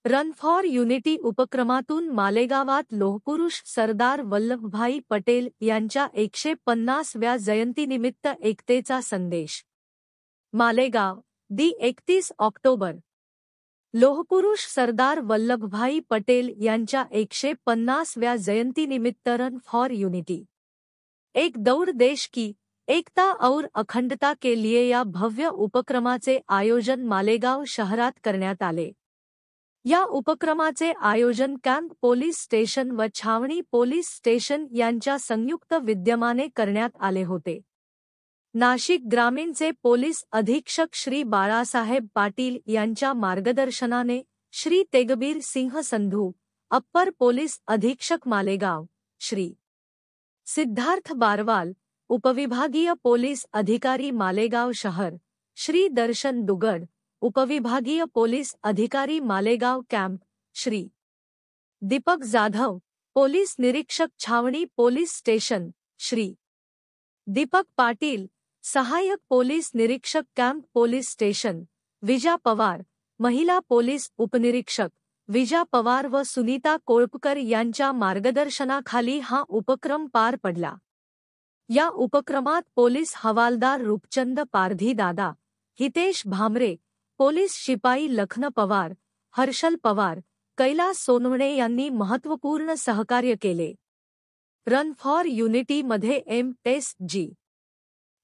Run for unity उपक्रमातून मालेगावात लोहपुरुष सरदार वल्लभभाई पटेल यांच्या 150व्या जयंतीनिमित्त एकतेचा संदेश. मालेगाव, 31 ऑक्टोबर. लोहपुरुष सरदार वल्लभभाई पटेल यांच्या 150व्या जयंतीनिमित्त रन फॉर युनिटी, एक दौड़ देश की एकता और अखंडता के लिए या भव्य उपक्रमाचे आयोजन मालेगाव शहरात करण्यात आले. या उपक्रमाचे आयोजन कॅम्प पोलीस स्टेशन व छावणी पोलीस स्टेशन यांच्या संयुक्त विद्यमाने करण्यात आले होते. नाशिक ग्रामीणचे पोलीस अधीक्षक श्री बाळासाहेब पाटील यांच्या मार्गदर्शनाने श्री तेगबीर सिंह संधू, अप्पर पोलीस अधीक्षक मालेगाव, श्री सिद्धार्थ बारवाल, उपविभागीय पोलीस अधिकारी मालेगाव शहर, श्री दर्शन दुगड, उपविभागीय पोलीस अधिकारी मालेगाव कॅम्प, श्री दीपक जाधव, पोलीस निरीक्षक छावणी पोलीस स्टेशन, श्री दीपक पाटील, सहाय्यक पोलीस निरीक्षक कॅम्प पोलीस स्टेशन, विजा पवार, महिला पोलीस उपनिरीक्षक विजा पवार व सुनीता कोळपकर यांच्या मार्गदर्शनाखाली हा उपक्रम पार पडला. या उपक्रमात पोलीस हवालदार रूपचंद पारधी दादा, हितेश भामरे, पोलीस शिपाई लखन पवार, हर्षल पवार, कैलास सोनवणे यांनी महत्त्वपूर्ण सहकार्य केले. रन फॉर युनिटी मध्ये MSG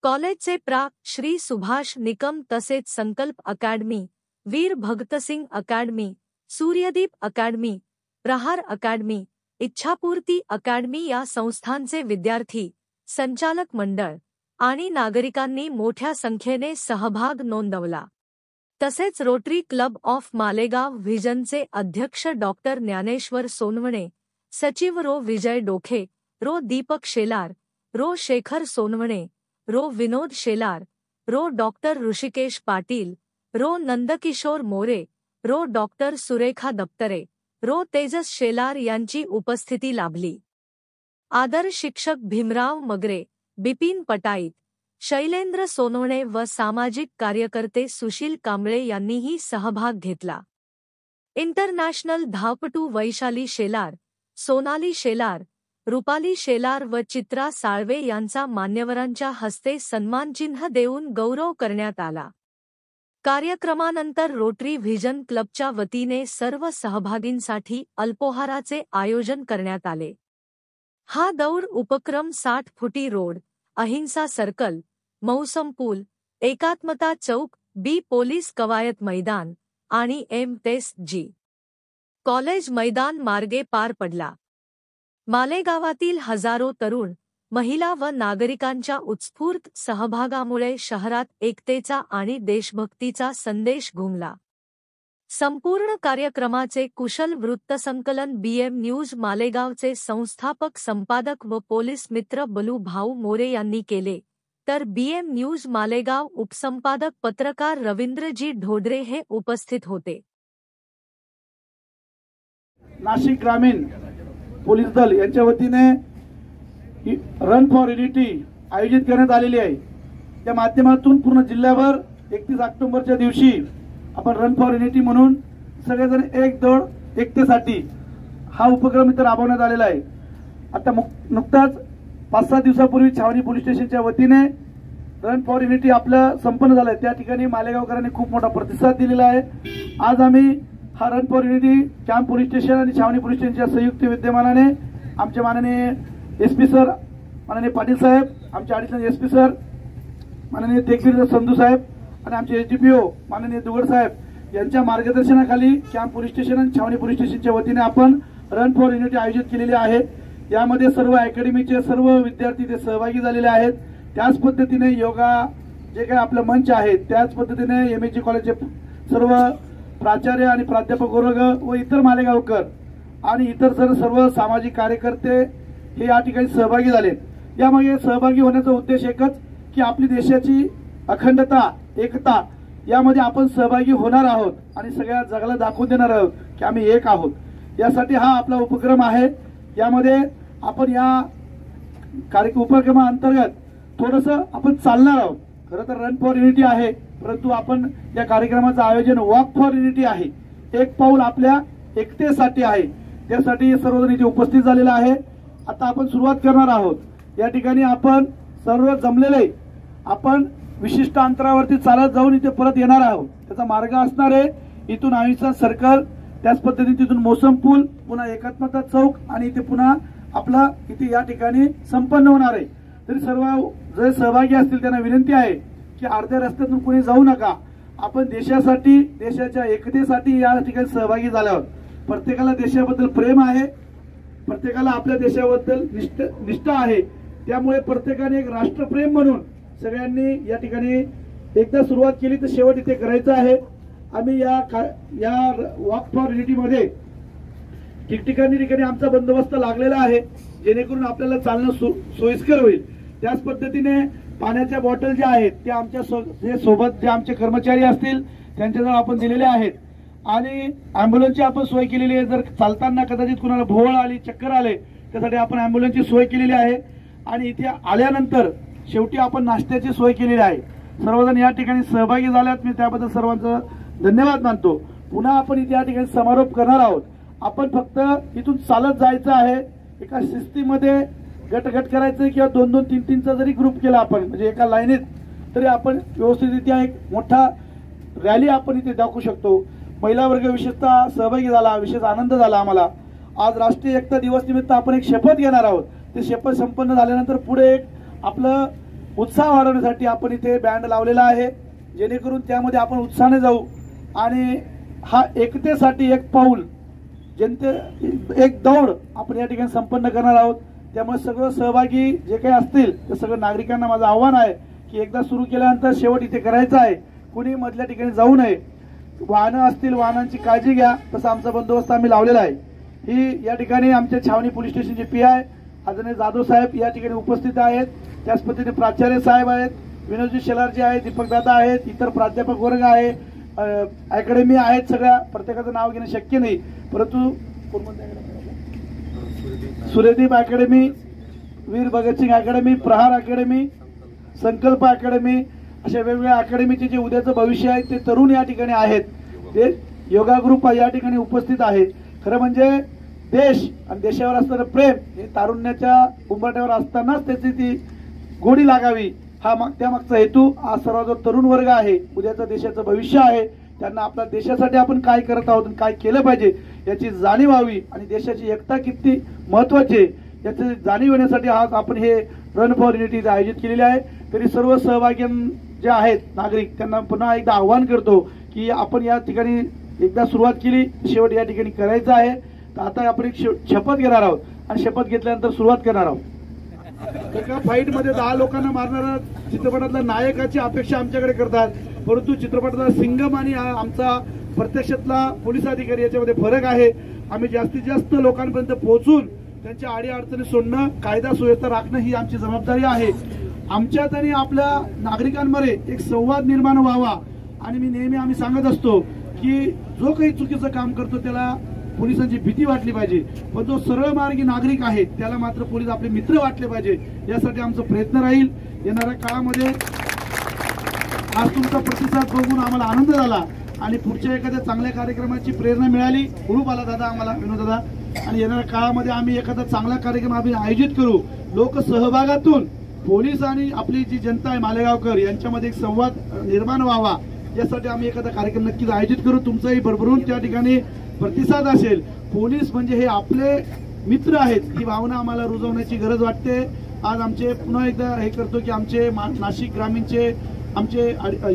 कॉलेजचे प्रा. श्री सुभाष निकम तसेच संकल्प अकॅडमी, वीर भगतसिंग अकॅडमी, सूर्यदीप अकॅडमी, प्रहार अकॅडमी, इच्छापूर्ती अकॅडमी या संस्थांचे विद्यार्थी, संचालक मंडळ आणि नागरिकांनी मोठ्या संख्येने सहभाग नोंदवला. तसेच रोटरी क्लब ऑफ मालेगाव व्हिजनचे अध्यक्ष डॉक्टर ज्ञानेश्वर सोनवणे, सचिव रो विजय डोखे, रो दीपक शेलार, रो शेखर सोनवणे, रो विनोद शेलार, रो डॉक्टर ऋषिकेश पाटील, रो नंदकिशोर मोरे, रो डॉक्टर सुरेखा दप्तरे, रो तेजस शेलार यांची उपस्थिती लाभली. आदर शिक्षक भीमराव मगरे, बिपिन पटाईत, शैलेंद्र सोनवणे व सामाजिक कार्यकर्ते सुशील कांबळे यांनीही सहभाग घेतला. इंटरनॅशनल धावपटू वैशाली शेलार, सोनाली शेलार, रुपाली शेलार व चित्रा साळवे यांचा मान्यवरांच्या हस्ते सन्मानचिन्ह देऊन गौरव करण्यात आला. कार्यक्रमानंतर रोटरी व्हिजन क्लबच्या वतीने सर्व सहभागींसाठी अल्पोहाराचे आयोजन करण्यात आले. हा दौड उपक्रम 60 फुटी रोड, अहिंसा सर्कल, मौसम पूल, एकात्मता चौक, बी पोलीस कवायत मैदान आणि MSG कॉलेज मैदान मार्गे पार पडला. मालेगावातील हजारो तरुण, महिला व नागरिकांच्या उत्स्फूर्त सहभागामुळे शहरात एकतेचा आणि देशभक्तीचा संदेश घुमला. संपूर्ण कार्यक्रमाचे कुशल वृत्तसंकलन BM न्यूज मालेगावचे संस्थापक संपादक व पोलीस मित्र बलू भाऊ मोरे यांनी केले, तर BM न्यूज मालेगाव उपसंपादक पत्रकार रवींद्रजी ढोडरे हे उपस्थित होते. नाशिक ग्रामीण पोलीस दल यांच्या वतीने रन फॉर युनिटी आयोजित करण्यात आलेली आहे. त्या माध्यमातून पूर्ण जिल्ह्यावर 31 ऑक्टोबरच्या दिवशी आपण रन फॉर युनिटी म्हणून सगळेजण एक दौड एकतेसाठी हा उपक्रम इथे राबवण्यात आलेला आहे. आता नुकताच 5-6 दिवसापूर्वी छावणी पोलीस स्टेशनच्या वतीने रन फॉर युनिटी आपलं संपन्न झालंय. त्या ठिकाणी मालेगावकरांनी खूप मोठा प्रतिसाद दिलेला आहे. आज आम्ही हा run for unity camp police station आणि छावणी पोलीस स्टेशनच्या संयुक्त विद्यमानाने आमचे माननीय SP सर, माननीय पाटील साहेब, आमचे ॲडिशनल SP सर, माननीय तेगबीर संधू साहेब आणि आमचे SDPO माननीय दुगड साहेब यांच्या मार्गदर्शनाखाली कॅम्प पोलीस स्टेशन आणि छावणी पोलीस स्टेशनच्या वतीने आपण रन फॉर युनिटी आयोजित केलेली आहे. यामध्ये सर्व अकॅडमीचे सर्व विद्यार्थी ते सहभागी झालेले आहेत. त्याच पद्धतीने योगा जे काही आपलं मंच आहे त्याच पद्धतीने MSG कॉलेजचे सर्व प्राचार्य आणि प्राध्यापक वर्ग व इतर मालेगावकर आणि इतर सर्व सामाजिक कार्यकर्ते हे या ठिकाणी सहभागी झाले. यामागे सहभागी होण्याचा उद्देश एकच की आपली देशाची अखंडता, एकता यामध्ये आपण सहभागी होणार आहोत आणि सगळ्या जगाला दाखवून देणार आहोत की आम्ही एक आहोत. यासाठी हा आपला उपक्रम आहे. यामध्ये आपण या उपक्रमाअंतर्गत थोडंसं आपण चालणार आहोत. खरं तर रन फॉर युनिटी आहे, परंतु आपण या कार्यक्रमाचं आयोजन वॉक फॉर युनिटी आहे. एक पाऊल आपल्या एकतेसाठी आहे, त्यासाठी सर्वजण इथे उपस्थित झालेले आहे। आता आपण सुरुवात करणार आहोत। या ठिकाणी आपण सर्व जमलेले आपण विशिष्ट अंतरावरती चालत जाऊन इथे परत येणार आहोत। त्याचा मार्ग असणार आहे इथून आयुष्यात सर्कल, त्याच पद्धतीने तिथून मोसम पूल, पुन्हा एकात्मता चौक आणि इथे पुन्हा आपला इथे या ठिकाणी संपन्न होणार आहे। तरी सर्व जे सहभागी असतील त्यांना विनंती आहे की अर्ध्या रस्त्यातून कोणी जाऊ नका। आपण देशासाठी, देशाच्या एकतेसाठी या ठिकाणी सहभागी झाल्यावर प्रत्येकाला देशाबद्दल प्रेम आहे, प्रत्येकाला आपल्या देशाबद्दल निष्ठा आहे। त्यामुळे प्रत्येकाने एक राष्ट्रप्रेम म्हणून सगळ्यांनी या ठिकाणी एकदा सुरुवात केली तर शेवट इथे करायचं आहे। आम्ही या वॉक फॉर युनिटी मध्ये ठिकठिकाणी आमचा बंदोबस्त लागलेला आहे, जेणेकरून आपल्याला चालणं सोयीस्कर होईल। त्याच पद्धतीने पाण्याच्या बॉटल ज्या आहेत त्या आमच्या सोबत जे आमचे कर्मचारी असतील त्यांच्याजवळ आपण दिलेले आहेत आणि अँब्युलन्सची आपण सोय केलेली आहे। जर चालताना कदाचित कुणाला भोवळ आली, चक्कर आले, त्यासाठी आपण अँब्युलन्सची सोय केलेली आहे। आणि इथे आल्यानंतर शेवटी आपण नाश्त्याची सोय केलेली आहे। सर्वजण या ठिकाणी सहभागी झाल्यात, मी त्याबद्दल सर्वांचं धन्यवाद मानतो। पुन्हा आपण इथे या ठिकाणी समारोप करणार आहोत। आपण फक्त इथून चालत जायचं आहे, एका शिस्तीमध्ये गट करायचं किंवा 2-2, 3-3चा जरी ग्रुप केला आपण म्हणजे एका लाईनीत, तरी आपण व्यवस्थितरित्या एक मोठा रॅली आपण इथे दाखवू शकतो। महिला वर्ग विशेषतः सहभागी झाला, विशेष आनंद झाला आम्हाला। आज राष्ट्रीय एकता दिवस निमित्त आपण एक शपथ घेणार आहोत। ते शपथ संपन्न झाल्यानंतर पुढे एक आपलं उत्साह वाढवण्यासाठी आपण इथे बँड लावलेला आहे, जेणेकरून त्यामध्ये आपण उत्साहाने जाऊ आणि हा एकतेसाठी एक पाऊल, एक दौड आपण या ठिकाणी संपन्न करणार आहोत। त्यामुळे सगळं सहभागी जे काही असतील ते सगळं नागरिकांना माझं आव्हान आहे की एकदा सुरू केल्यानंतर शेवट इथे करायचं आहे, कुणी मधल्या ठिकाणी जाऊ नये। वाहनं असतील, वाहनांची काळजी घ्या, तसा आमचा बंदोबस्त आम्ही लावलेला आहे। ही या ठिकाणी आमच्या छावणी पोलीस स्टेशनचे PI आदरणीय जाधव साहेब या ठिकाणी उपस्थित आहेत। त्याच पद्धतीने प्राचार्य साहेब आहेत, विनोदजी शेलारजी आहेत, दीपक दादा आहेत, इतर प्राध्यापक वर्ग आहे, अकॅडमी आहेत। सगळ्या प्रत्येकाचं नाव घेणं शक्य नाही, परंतु सूर्यदीप अकॅडमी, वीर भगतसिंग अकॅडमी, प्रहार अकॅडमी, संकल्प अकॅडमी, अशा वेगवेगळ्या अकॅडमीचे जे उद्याचं भविष्य आहे ते तरुण या ठिकाणी आहेत। ते योगा ग्रुप या ठिकाणी उपस्थित आहेत। खरं म्हणजे देश आणि देशावर असणारं प्रेम हे तारुण्याच्या उंबरठ्यावर असतानाच त्याची ती गोडी लागावी, हा त्यामागचा हेतू। आज सर्व जो तरुण वर्ग आहे, उद्याचं देशाचं भविष्य आहे, त्यांना आपल्या देशासाठी आपण काय करत आहोत आणि काय केलं पाहिजे याची जाणीव व्हावी आणि देशाची एकता किती महत्वाची आहे याची जाणीव होण्यासाठी आज आपण हे रन फॉर युनिटी आयोजित केलेले आहे। तरी सर्व सहभागी जे आहेत नागरिक त्यांना पुन्हा एकदा आव्हान करतो की आपण या ठिकाणी एकदा सुरुवात केली, शेवट या ठिकाणी करायचं आहे। तर आता आपण एक शपथ घेणार आहोत आणि शपथ घेतल्यानंतर सुरुवात करणार आहोत। एका फाईट मध्ये 10 लोकांना मारणारा चित्रपटातल्या नायकाची अपेक्षा आमच्याकडे करतात, परंतु चित्रपटातला सिंगम आणि आमचा प्रत्यक्षातला पोलीस अधिकारी याच्यामध्ये फरक आहे। आम्ही जास्तीत जास्त लोकांपर्यंत पोहोचून त्यांच्या अडीअडचणी सोडणं, कायदा सुव्यवस्था राखणं ही आमची जबाबदारी आहे। आमच्यात आणि आपल्या नागरिकांमध्ये एक संवाद निर्माण व्हावा आणि मी नेहमी आम्ही सांगत असतो की जो काही चुकीचं काम करतो त्याला पोलिसांची भीती वाटली पाहिजे, पण जो सरळ मार्गी नागरिक आहे त्याला मात्र पोलीस आपले मित्र वाटले पाहिजे। यासाठी आमचा प्रयत्न राहील। येणाऱ्या काळामध्ये आज तुमचा प्रतिसाद बघून आम्हाला आनंद झाला आणि पुढच्या एखाद्या चांगल्या कार्यक्रमाची प्रेरणा मिळाली। हुरूप आला दादा आम्हाला, विनोद दादा। आणि येणाऱ्या काळामध्ये आम्ही एखादा चांगला कार्यक्रम आम्ही आयोजित करू। लोक सहभागातून पोलीस आणि आपली जी जनता आहे मालेगावकर यांच्यामध्ये एक संवाद निर्माण व्हावा यासाठी आम्ही एखादा कार्यक्रम नक्कीच आयोजित करू। तुमचाही भरभरून त्या ठिकाणी प्रतिसाद असेल। पोलीस म्हणजे हे आपले मित्र आहेत ही भावना आम्हाला रुजवण्याची गरज वाटते। आज आमचे पुन्हा एकदा हे करतो की आमचे नाशिक ग्रामीणचे आमचे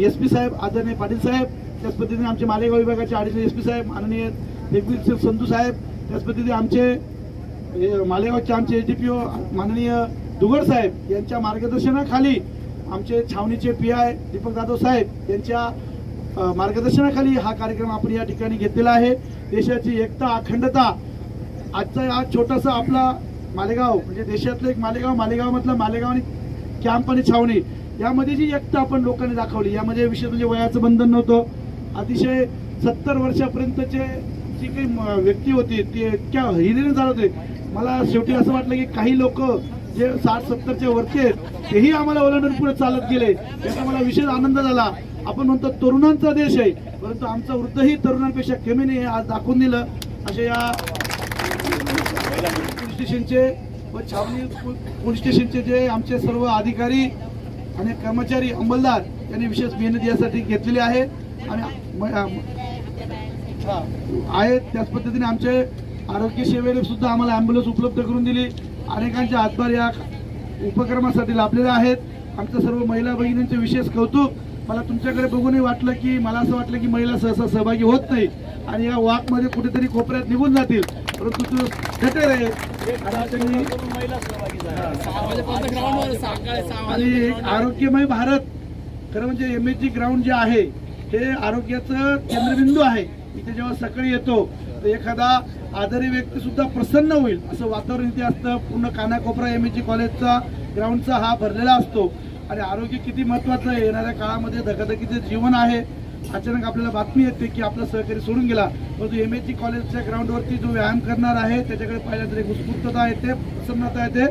SP साहेब आदरणीय पाटील साहेब, त्याच पद्धतीने आमचे मालेगाव विभागाचे ॲडिशनल SP साहेब माननीय देखवीर संधू साहेब, त्याच पद्धतीने आमचे मालेगावचे आमचे SDPO माननीय दुगड साहेब यांच्या मार्गदर्शनाखाली आमचे छावणीचे PI दीपक जाधव साहेब यांच्या मार्गदर्शनाखाली हा कार्यक्रम आपण या ठिकाणी घेतलेला आहे। देशाची एकता, अखंडता, आजचा हा छोटासा आपला मालेगाव म्हणजे देशातलं एक मालेगावमधलं मालेगाव आणि कॅम्प आणि छावणी यामध्ये जी एकता आपण लोकांनी दाखवली, यामध्ये विशेष म्हणजे वयाचं बंधन नव्हतं। अतिशय 70 वर्षापर्यंतचे जी काही व्यक्ती होती ती इतक्या हिरीने चालत होते। मला शेवटी असं वाटलं की काही लोक जे 60-70च्या वरती आहेत तेही आम्हाला ओलांडून पुढे चालत गेले, याचा मला विशेष आनंद झाला। आपण म्हणतो तरुणांचा देश आहे, परंतु आमचा वृद्धही तरुणांपेक्षा कमी नाही आज दाखवून दिलं अशा या पोलीस स्टेशनचे व छावणी पोलीस स्टेशनचे जे आमचे सर्व अधिकारी आणि कर्मचारी अंमलदार यांनी विशेष मेहनत यासाठी घेतलेली आहे आणि आहेत त्याच पद्धतीने आमचे आरोग्य सेवेने सुद्धा आम्हाला ॲम्ब्युलन्स उपलब्ध करून दिली. अनेकांचे हातभार या उपक्रमासाठी लाभलेले आहेत. आमच्या सर्व महिला भगिनींचे विशेष कौतुक. मला तुमच्याकडे बघूनही वाटलं की मला असं वाटलं की महिला सहसा सहभागी होत नाही आणि या वॉकमध्ये कुठेतरी कोपऱ्यात निघून जातील, परंतु तू डटे रे आणि एक आरोग्यमय भारत. खरं म्हणजे MSG ग्राउंड जे आहे हे आरोग्याचं केंद्रबिंदू आहे. इथे जेव्हा सकाळी येतो तर एखादा आजारी व्यक्ती सुद्धा प्रसन्न होईल असं वातावरण इथे असतं. पूर्ण कानाकोपरा MSG कॉलेजचा ग्राउंडचा हा भरलेला असतो आणि आरोग्य किती महत्वाचं आहे. येणाऱ्या काळामध्ये धकाधकीचे जीवन आहे. अचानक आपल्याला बातमी येते की आपला सहकारी सोडून गेला, परंतु MSG कॉलेजच्या ग्राउंडवरती जो व्यायाम करणार आहे त्याच्याकडे पाहिलं तर एक उत्स्फूर्तता येते, प्रसन्नता येते.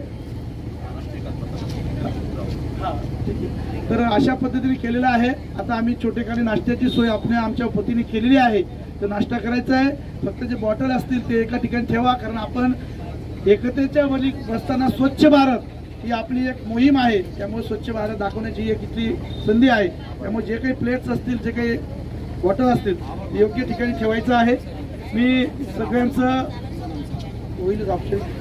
तर अशा पद्धतीने केलेलं आहे. आता आम्ही छोटेखानी नाश्त्याची सोय आमच्या वतीने केलेली आहे. तर नाश्ता करायचा आहे, फक्त जे बॉटल असतील ते एका ठिकाणी ठेवा, कारण आपण एकतेच्या वली बसताना स्वच्छ भारत ही आपली एक मोहीम आहे. त्यामुळे स्वच्छ भारत दाखवण्याची एक इथली संधी आहे. त्यामुळे जे काही प्लेट्स असतील, जे काही बॉटल असतील ते योग्य ठिकाणी ठेवायचं आहे. मी सगळ्यांचं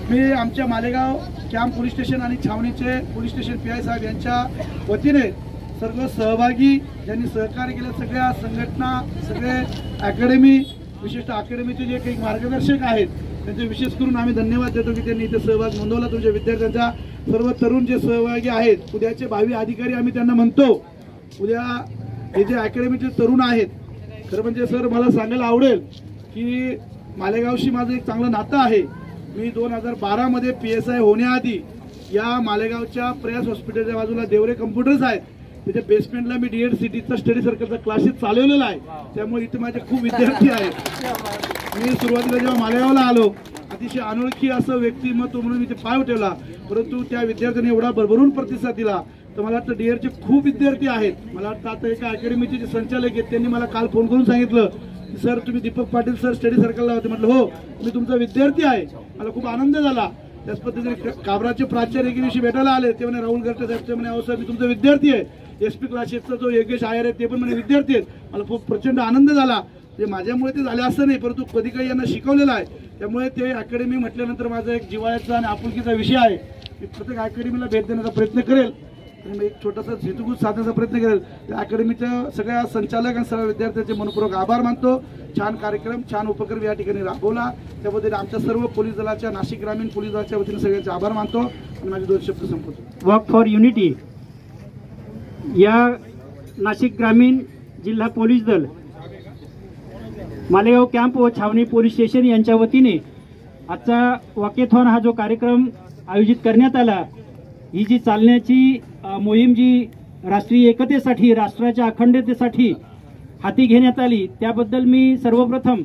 मी आमच्या मालेगाव कॅम्प पोलीस स्टेशन आणि छावणीचे पोलीस स्टेशन PI साहेब यांच्या वतीने सर्व सहभागी ज्यांनी सहकार्य केलं, सगळ्या संघटना, सगळे अकॅडमी, विशेषतः अकॅडमीचे जे काही मार्गदर्शक आहेत त्यांचे विशेष करून आम्ही धन्यवाद देतो की त्यांनी इथे सहभाग नोंदवला. तुमच्या विद्यार्थ्यांचा सर्व तरुण जे सहभागी आहेत, उद्याचे भावी अधिकारी आम्ही त्यांना म्हणतो. उद्या हे जे अकॅडमीचे तरुण आहेत, खरं म्हणजे सर मला सांगायला आवडेल की मालेगावशी माझं एक चांगलं नातं आहे. मी 2012 मध्ये PSI होण्याआधी या मालेगावच्या प्रयास हॉस्पिटलच्या बाजूला देवरे कम्प्युटर्स आहेत, त्याच्या बेसमेंटला मी DED सिटीचा स्टडी सर्कलचा क्लासेस चालवलेला आहे. त्यामुळे इथे माझे खूप विद्यार्थी आहेत. मी सुरुवातीला जेव्हा मालेगावला आलो अतिशय अनोळखी असं व्यक्तिमत्व म्हणून मी ते पाय ठेवला, परंतु त्या विद्यार्थ्यांनी एवढा भरभरून प्रतिसाद दिला. तर मला वाटतं DEDचे खूप विद्यार्थी आहेत. मला वाटतं आता एका अकॅडमीचे जे संचालक आहेत त्यांनी मला काल फोन करून सांगितलं की सर तुम्ही दीपक पाटील सर स्टडी सर्कलला होते. म्हटलं हो, मी तुमचा विद्यार्थी आहे. मला खूप आनंद झाला. त्याच पद्धतीने काबराचे प्राचार्य एके दिवशी भेटायला आले. ते म्हणे राहुल गर्टे साहेब म्हणे अहो सर मी तुमचा विद्यार्थी आहे. SP क्लासेसचा जो योगेश आयर आहे ते पण म्हणे विद्यार्थी आहेत. मला खूप प्रचंड आनंद झाला. म्हणजे माझ्यामुळे ते झाले असं नाही, परंतु कधी काही यांना शिकवलेलं आहे. त्यामुळे ते अकॅडमी म्हटल्यानंतर माझा एक जिव्हाळ्याचा आणि आपुलकीचा विषय आहे. मी प्रत्येक अकॅडमीला भेट देण्याचा प्रयत्न करेल आणि एक छोटासा हेतुगुज साधण्याचा प्रयत्न करेल. त्या अकॅडमीच्या सगळ्या संचालक आणि सर्व विद्यार्थ्यांचे मनपूर्वक आभार मानतो. छान कार्यक्रम, छान उपक्रम या ठिकाणी राबवला त्याबद्दल आमच्या सर्व पोलीस दलाच्या, नाशिक ग्रामीण पोलीस दलाच्या वतीने सगळ्यांचे आभार मानतो आणि माझे 2 शब्द संपवतो. वॉक फॉर युनिटी या नाशिक ग्रामीण जिल्हा पोलीस दल, मालेगाव कॅम्प व छावणी पोलीस स्टेशन यांच्या वतीने आजचा वॉकेथॉन हा जो कार्यक्रम आयोजित करण्यात आला, ही जी चालण्याची मोहीम जी राष्ट्रीय एकतेसाठी, राष्ट्राच्या अखंडतेसाठी हाती घेण्यात आली, त्याबद्दल मी सर्वप्रथम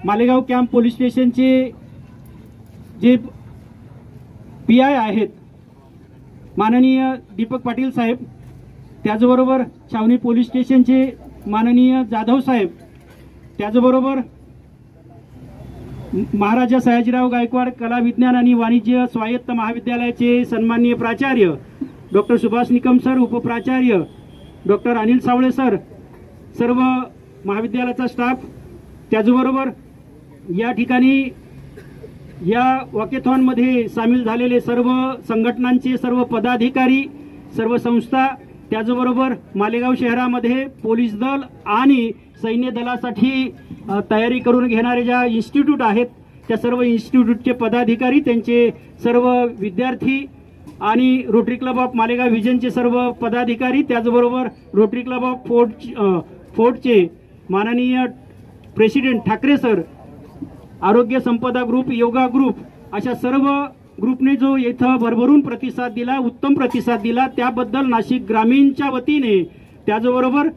मालेगाव कॅम्प पोलीस स्टेशनचे जे PI आहेत माननीय दीपक पाटील साहेब, त्याचबरोबर छावणी पोलीस स्टेशनचे माननीय जाधव साहेब, त्याचबरोबर महाराजा सयाजीराव गायकवाड कला विज्ञान आणि वाणिज्य स्वायत्त महाविद्यालयाचे सन्माननीय प्राचार्य डॉक्टर सुभाष निकम सर, उपप्राचार्य डॉक्टर अनिल सावळे सर, सर्व महाविद्यालयाचा स्टाफ, त्याचबरोबर या ठिकाणी या वॉकेथॉनमध्ये सामील झालेले सर्व संघटनांचे सर्व पदाधिकारी, सर्व संस्था, त्याचबरोबर मालेगाव शहरामध्ये पोलीस दल आणि सैन्य दलासाठी तयारी करून घेणारे ज्या इन्स्टिट्यूट आहेत त्या सर्व इन्स्टिट्यूटचे पदाधिकारी, त्यांचे सर्व विद्यार्थी आणि रोटरी क्लब ऑफ मालेगाव व्हिजनचे सर्व पदाधिकारी, त्याचबरोबर रोटरी क्लब ऑफ फोर्टचे माननीय प्रेसिडेंट ठाकरे सर, आरोग्य संपदा ग्रुप, योगा ग्रुप, अशा सर्व ग्रुपने जो इथं भरभरून प्रतिसाद दिला, उत्तम प्रतिसाद दिला, त्याबद्दल नाशिक ग्रामीणच्या वतीने, त्याचबरोबर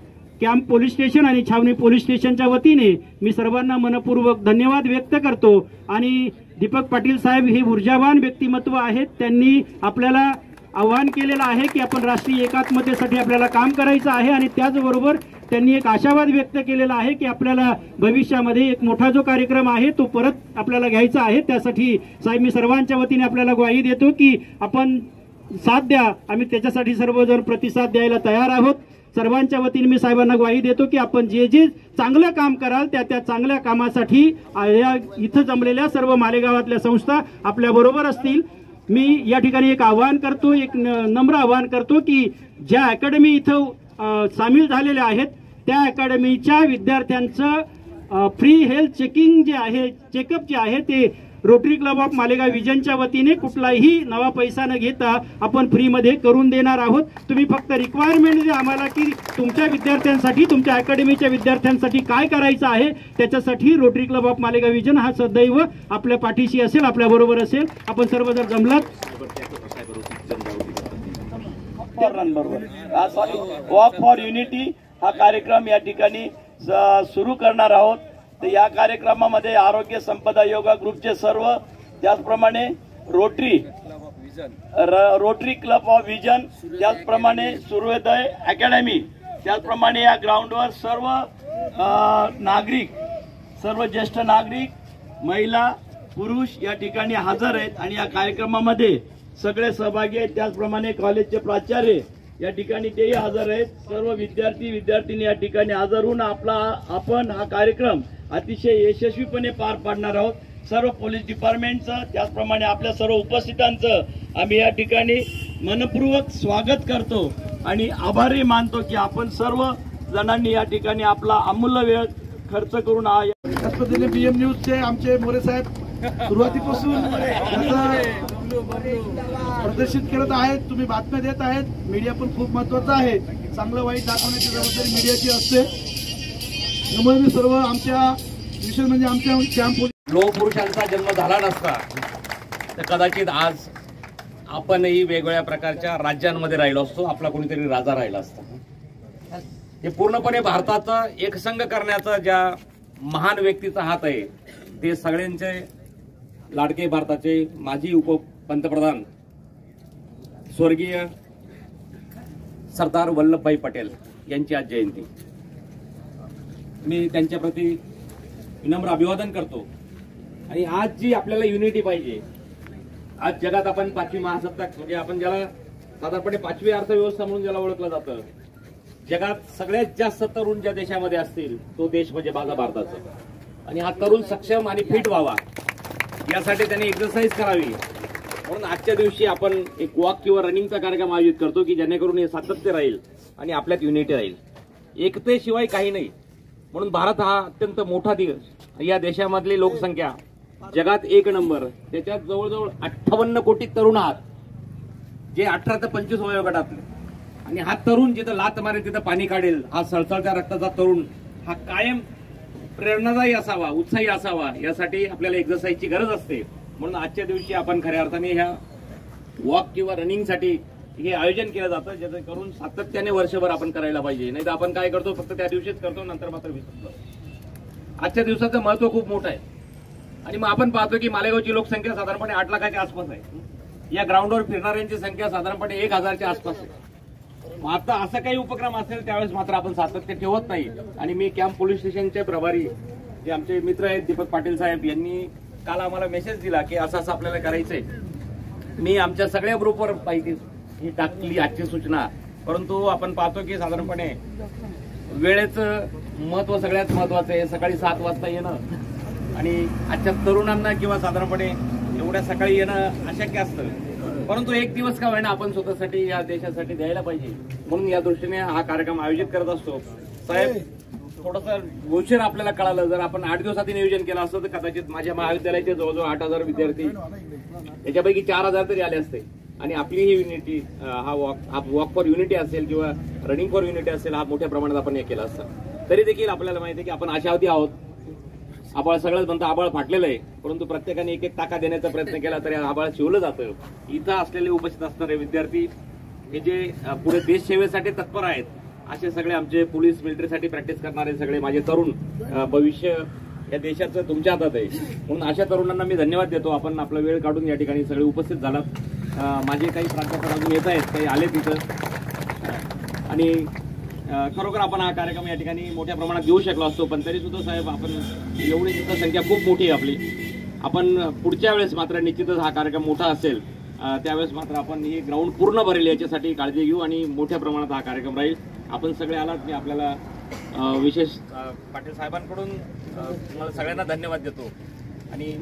कॅम्प पोलीस स्टेशन आणि छावणी पोलीस स्टेशनच्या वतीने मी सर्वांना मनपूर्वक धन्यवाद व्यक्त करतो. आणि दीपक पाटील साहेब हे ऊर्जावान व्यक्तिमत्व आहेत. त्यांनी आपल्याला आवाहन केलेलं आहे की आपण राष्ट्रीय एकात्मतेसाठी आपल्याला काम करायचं आहे आणि त्याचबरोबर त्यांनी एक आशावाद व्यक्त केलेला आहे की आपल्याला भविष्यामध्ये एक मोठा जो कार्यक्रम आहे तो परत आपल्याला घ्यायचा आहे। त्यासाठी साहेब मी सर्वांच्या वतीने आपल्याला ग्वाही देतो की आपण साथ द्या, आम्ही त्याच्यासाठी सर्वजण प्रतिसाद द्यायला तयार आहोत। सर्वांच्या वतीने मी साहेबांना ग्वाही देतो की आपण जे जे चांगलं काम कराल त्या चांगल्या कामासाठी इथं जमलेल्या सर्व मालेगावातल्या संस्था आपल्या बरोबर असतील। मी या ठिकाणी एक आवाहन करतो, एक नम्र आवाहन करतो की ज्या अकॅडमी इथं सामील झालेल्या आहेत त्या अकॅडमीच्या विद्यार्थ्यांचं फ्री हेल्थ चेकिंग जे आहे, चेकअप जे आहे ते रोटरी क्लब ऑफ मालेगाव विजनच्या वतीने कुठलाही नवा पैसा न घेता आपण फ्रीमध्ये करून देणार आहोत। तुम्ही फक्त रिक्वायरमेंट द्या आम्हाला की तुमच्या विद्यार्थ्यांसाठी, तुमच्या अकॅडमीच्या विद्यार्थ्यांसाठी काय करायचं आहे, त्याच्यासाठी rotary club of Malegaon vision हा सदैव आपल्या पाठीशी असेल, आपल्या बरोबर असेल। आपण सर्व जर जमलात वॉक फॉर युनिटी हा कार्यक्रम या ठिकाणी सुरू करणार आहोत। तर या कार्यक्रमामध्ये आरोग्य संपदा योगा ग्रुपचे सर्व, त्याचप्रमाणे रोटरी क्लब ऑफ विजन, त्याचप्रमाणे सूर्योदय अकॅडमी, त्याचप्रमाणे या ग्राउंडवर सर्व नागरिक, सर्व ज्येष्ठ नागरिक, महिला, पुरुष या ठिकाणी हजर आहेत आणि या कार्यक्रमामध्ये सगळे सहभागी आहेत। त्याचप्रमाणे कॉलेजचे प्राचार्य या ठिकाणी तेही हजर आहेत। सर्व विद्यार्थी विद्यार्थिनी या ठिकाणी हजर होऊन आपण हा कार्यक्रम अतिशय यशस्वीपणे पार पाडणार आहोत। सर्व पोलीस डिपार्टमेंटचं, त्याचप्रमाणे आपल्या सर्व उपस्थितांचं आम्ही या ठिकाणी मनपूर्वक स्वागत करतो आणि आभारी मानतो की आपण सर्व जणांनी या ठिकाणी आपला अमूल्य वेळ खर्च करून त्याच पद्धतीने बीएम न्यूजचे आमचे मोरे साहेब सुरुवातीपासून प्रदर्शित करत आहेत, तुम्ही बातम्या देत आहेत। मीडिया पण खूप महत्वाचा आहे, चांगलं वाईट दाखवण्याची जबाबदारी मीडियाची असते। त्यामुळे मी सर्व आमच्या विशेष म्हणजे आमच्या कॅम्प लोहपुरुषांचा जन्म झाला नसता तर कदाचित आज आपणही वेगवेगळ्या प्रकारच्या राज्यांमध्ये राहिलो असतो, आपला कोणीतरी राजा राहिला असता। हे पूर्णपणे भारताचा एकसंघ करण्याचा ज्या महान व्यक्तीचा हात आहे ते सगळ्यांचे लाडके भारताचे माजी उपपंतप्रधान स्वर्गीय सरदार वल्लभभाई पटेल यांची आज जयंती। मी त्यांच्या प्रती विनम्र अभिवादन करतो आणि आज जी आपल्याला युनिटी पाहिजे, आज जगात आपण पाचवी महासत्ता म्हणजे आपण ज्याला साधारणपणे पाचवी अर्थव्यवस्था म्हणून ज्याला ओळखलं जातं, जगात सगळ्यात जास्त तरुण ज्या देशामध्ये असतील तो देश म्हणजे माझा भारताचा। आणि हा तरुण सक्षम आणि फिट व्हावा यासाठी त्यांनी एक्सरसाइज करावी म्हणून आजच्या दिवशी आपण एक वॉक किंवा रनिंगचा कार्यक्रम आयोजित करतो की जेणेकरून हे सातत्य राहील आणि आपल्यात युनिटी राहील। एकतेशिवाय काही नाही म्हणून भारत हा अत्यंत मोठा देश, या देशामधली लोकसंख्या जगात 1 नंबर, त्याच्यात जवळजवळ 58 कोटी तरुण आहात जे 18 ते 25 वयोगटातले। आणि हा तरुण जिथं लात मारेल तिथं पाणी काढेल, हा सळसळत्या रक्ताचा तरुण हा कायम प्रेरणादायी असावा, उत्साही असावा, यासाठी आपल्याला एक्सरसाइजची गरज असते। म्हणून आजच्या दिवशी आपण खऱ्या अर्थाने ह्या वॉक किंवा रनिंगसाठी हे आयोजन केलं जातं, ज्याचं करून सातत्याने वर्षभर आपण करायला पाहिजे। नाही तर आपण काय करतो, फक्त त्या दिवशीच करतो, नंतर मात्र विसरतो। आजच्या दिवसाचं महत्व खूप मोठं आहे आणि मग आपण पाहतो की मालेगावची लोकसंख्या साधारणपणे 8 लाखाच्या आसपास आहे। या ग्राउंडवर फिरणाऱ्यांची संख्या साधारणपणे 1000च्या आसपास आहे। मग आता असं काही उपक्रम असेल त्यावेळेस मात्र आपण सातत्य ठेवत नाही। आणि मी कॅम्प पोलीस स्टेशनचे प्रभारी जे आमचे मित्र आहेत दीपक पाटील साहेब यांनी काल आम्हाला मेसेज दिला की असं असं आपल्याला करायचंय। मी आमच्या सगळ्या ग्रुपवर माहिती ही टाकली आजची सूचना, परंतु आपण पाहतो की साधारणपणे वेळेचं महत्व सगळ्यात महत्वाचं आहे। सकाळी 7 वाजता येणं आणि आजच्या तरुणांना किंवा साधारणपणे एवढ्या सकाळी येणं अशक्य असतं, परंतु एक दिवस का होईना आपण स्वतःसाठी या देशासाठी द्यायला पाहिजे म्हणून या दृष्टीने हा कार्यक्रम आयोजित करत असतो। साहेब थोडंसं उशीर आपल्याला कळालं, जर आपण 8 दिवसांनी नियोजन केलं असतं तर कदाचित माझ्या महाविद्यालयाचे जवळजवळ 8000 विद्यार्थी, त्याच्यापैकी 4000 तरी आले असते आणि आपली ही युनिटी हा वॉक फॉर युनिटी असेल किंवा रनिंग फॉर युनिटी असेल हा मोठ्या प्रमाणात आपण हे केलं असतं। तरी देखील आपल्याला माहिती आहे की आपण आशावादी आहोत। आबाळ सगळंच म्हणतं आबाळ फाटलेलं आहे, परंतु प्रत्येकाने एक एक टाका देण्याचा प्रयत्न केला तरी आबाळ शिवलं जातं। इथं असलेले उपस्थित असणारे विद्यार्थी हे जे पुढे देश सेवेसाठी तत्पर आहेत, असे सगळे आमचे पोलीस मिलिटरीसाठी प्रॅक्टिस करणारे सगळे माझे तरुण, भविष्य या देशाचं तुमच्या हातात आहे म्हणून अशा तरुणांना मी धन्यवाद देतो। आपण आपला वेळ काढून या ठिकाणी सगळे उपस्थित झालात। माझे काही प्राध्यापक अजून येत आहेत, काही आले तिथं आणि खरोखर आपण हा कार्यक्रम या ठिकाणी मोठ्या प्रमाणात घेऊ शकलो असतो, पण तरी सुद्धा साहेब आपण एवढी सुद्धा संख्या खूप मोठी आहे आपली. आपण पुढच्या वेळेस मात्र निश्चितच हा कार्यक्रम मोठा असेल त्यावेळेस मात्र आपण ही ग्राउंड पूर्ण भरेल याच्यासाठी काळजी घेऊ आणि मोठ्या प्रमाणात हा कार्यक्रम राहील. आपण सगळे आलात, मी आपल्याला विशेष पाटील साहेबांकडून तुम्हाला सगळ्यांना धन्यवाद देतो आणि